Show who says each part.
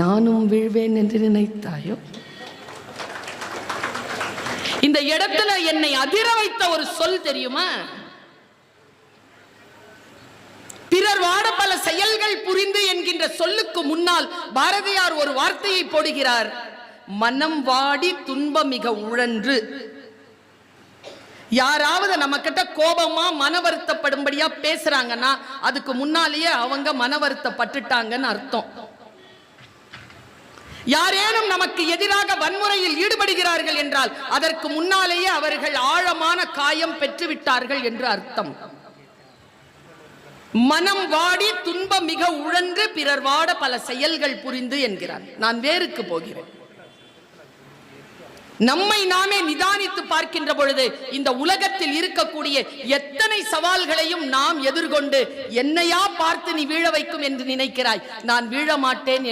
Speaker 1: நானும் வீழ்வேன் என்று நினைத்தாயோ? இந்த இடத்துல என்னை அதிர வைத்த ஒரு சொல் தெரியுமா? பிறர் வாட பல செயல்கள் புரிந்து என்கின்ற சொல்லுக்கு முன்னால் பாரதியார் ஒரு வார்த்தையை போடுகிறார், மனம் வாடி துன்பம் மிக உழன்று. யாராவது நம்ம கிட்ட கோபமா மன வருத்தப்படும்படியா பேசுறாங்கன்னா அதுக்கு முன்னாலேயே அவங்க மன வருத்தப்பட்டுட்டாங்கன்னு அர்த்தம். யாரேனும் நமக்கு எதிராக வன்முறையில் ஈடுபடுகிறார்கள் என்றால் அதற்கு முன்னாலேயே அவர்கள் ஆழமான காயம் பெற்றுவிட்டார்கள் என்று அர்த்தம். மனம் வாடி துன்பம் மிக உழன்று பிறர் வாட பல செயல்கள் புரிந்து என்கிறார். நான் வேருக்கு போகிறேன். நம்மை நாமே நிதானித்து பார்க்கின்ற பொழுது இந்த உலகத்தில் இருக்கக்கூடிய எத்தனை சவால்களையும் நாம் எதிர்கொண்டு என்னையா பார்த்து நீ வீழ வைக்கும் என்று நினைக்கிறாய், நான் வீழ மாட்டேன்